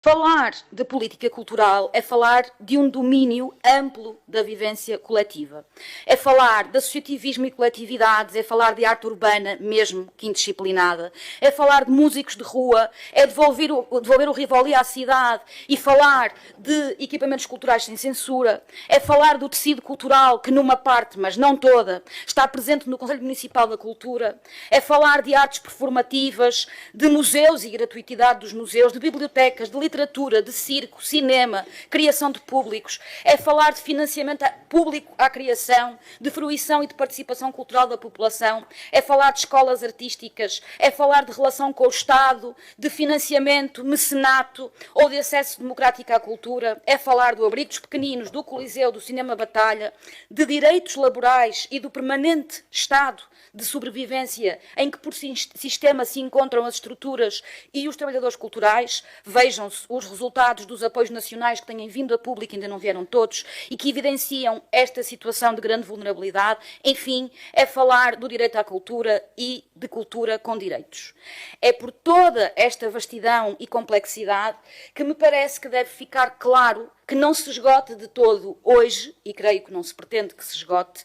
Falar de política cultural é falar de um domínio amplo da vivência coletiva. É falar de associativismo e coletividades, é falar de arte urbana, mesmo que indisciplinada, é falar de músicos de rua, é devolver o Rivoli à cidade e falar de equipamentos culturais sem censura, é falar do tecido cultural que numa parte, mas não toda, está presente no Conselho Municipal da Cultura, é falar de artes performativas, de museus e gratuitidade dos museus, de bibliotecas, de literatura, de circo, cinema, criação de públicos, é falar de financiamento público à criação, de fruição e de participação cultural da população, é falar de escolas artísticas, é falar de relação com o Estado, de financiamento, mecenato ou de acesso democrático à cultura, é falar do abrigo dos pequeninos, do Coliseu, do Cinema Batalha, de direitos laborais e do permanente estado de sobrevivência em que por sistema se encontram as estruturas e os trabalhadores culturais. Vejam-se os resultados dos apoios nacionais que têm vindo a público, ainda não vieram todos, e que evidenciam esta situação de grande vulnerabilidade. Enfim, é falar do direito à cultura e de cultura com direitos. É por toda esta vastidão e complexidade que me parece que deve ficar claro que não se esgote de todo hoje, e creio que não se pretende que se esgote,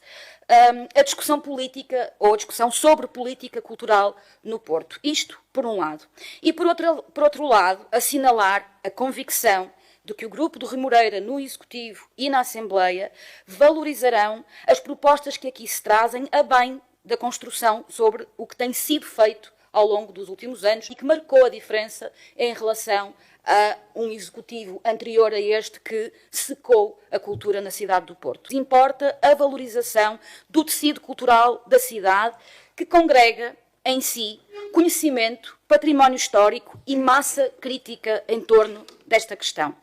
a discussão política ou a discussão sobre política cultural no Porto. Isto por um lado. E por outro lado, assinalar a convicção de que o Grupo do Rui Moreira no Executivo e na Assembleia valorizarão as propostas que aqui se trazem a bem da construção sobre o que tem sido feito ao longo dos últimos anos e que marcou a diferença em relação a um executivo anterior a este que secou a cultura na cidade do Porto. Importa a valorização do tecido cultural da cidade que congrega em si conhecimento, património histórico e massa crítica em torno desta questão.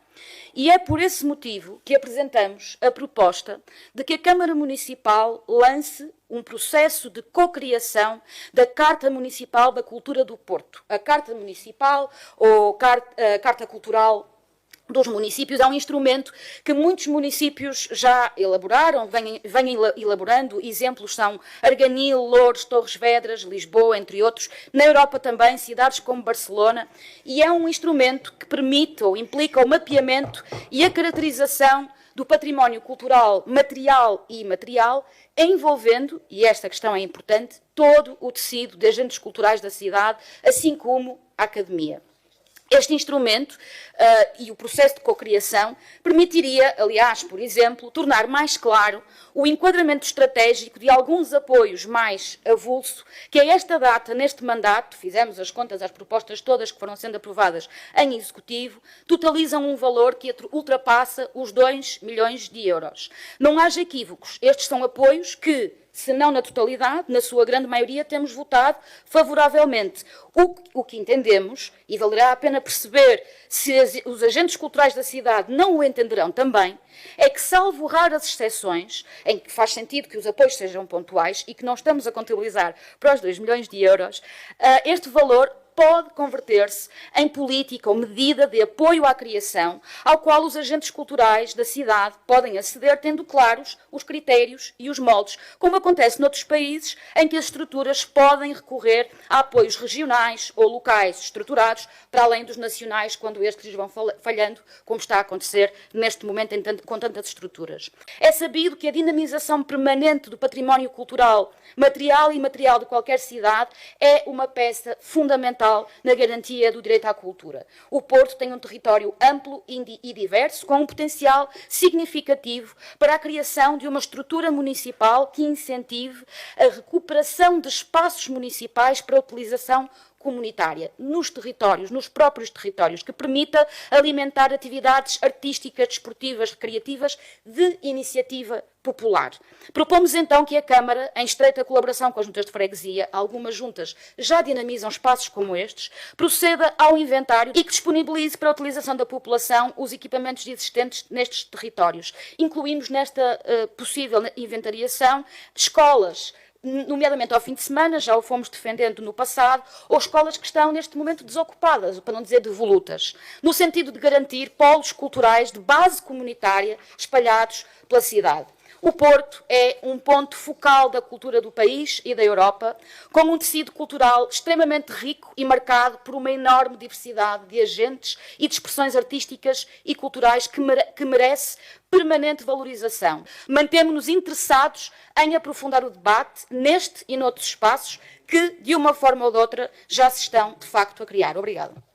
E é por esse motivo que apresentamos a proposta de que a Câmara Municipal lance um processo de cocriação da Carta Municipal da Cultura do Porto. A Carta Municipal ou Carta Cultural dos municípios é um instrumento que muitos municípios já elaboraram, vêm elaborando. Exemplos são Arganil, Loures, Torres Vedras, Lisboa, entre outros. Na Europa também, cidades como Barcelona. E é um instrumento que permite ou implica o mapeamento e a caracterização do património cultural material e imaterial, envolvendo, e esta questão é importante, todo o tecido de agentes culturais da cidade, assim como a academia. Este instrumento e o processo de cocriação permitiria, aliás, por exemplo, tornar mais claro o enquadramento estratégico de alguns apoios mais avulso, que a esta data, neste mandato, fizemos as contas, as propostas todas que foram sendo aprovadas em executivo, totalizam um valor que ultrapassa os 2 milhões de euros. Não haja equívocos, estes são apoios que, se não na totalidade, na sua grande maioria, temos votado favoravelmente. O que entendemos, e valerá a pena perceber se os agentes culturais da cidade não o entenderão também, é que, salvo raras exceções, em que faz sentido que os apoios sejam pontuais e que não estamos a contabilizar para os 2 milhões de euros, este valor pode converter-se em política ou medida de apoio à criação, ao qual os agentes culturais da cidade podem aceder, tendo claros os critérios e os moldes, como acontece noutros países em que as estruturas podem recorrer a apoios regionais ou locais estruturados, para além dos nacionais, quando estes lhes vão falhando, como está a acontecer neste momento com tantas estruturas. É sabido que a dinamização permanente do património cultural, material e imaterial de qualquer cidade, é uma peça fundamental na garantia do direito à cultura. O Porto tem um território amplo e diverso, com um potencial significativo para a criação de uma estrutura municipal que incentive a recuperação de espaços municipais para utilização comunitária, nos territórios, nos próprios territórios, que permita alimentar atividades artísticas, desportivas, recreativas de iniciativa popular. Propomos então que a Câmara, em estreita colaboração com as juntas de freguesia, algumas juntas já dinamizam espaços como estes, proceda ao inventário e que disponibilize para a utilização da população os equipamentos existentes nestes territórios. Incluímos nesta possível inventariação escolas, nomeadamente ao fim de semana, já o fomos defendendo no passado, ou escolas que estão neste momento desocupadas, para não dizer devolutas, no sentido de garantir polos culturais de base comunitária espalhados pela cidade. O Porto é um ponto focal da cultura do país e da Europa, com um tecido cultural extremamente rico e marcado por uma enorme diversidade de agentes e de expressões artísticas e culturais que merece permanente valorização. Mantemos-nos interessados em aprofundar o debate neste e noutros espaços que, de uma forma ou de outra, já se estão, de facto, a criar. Obrigada.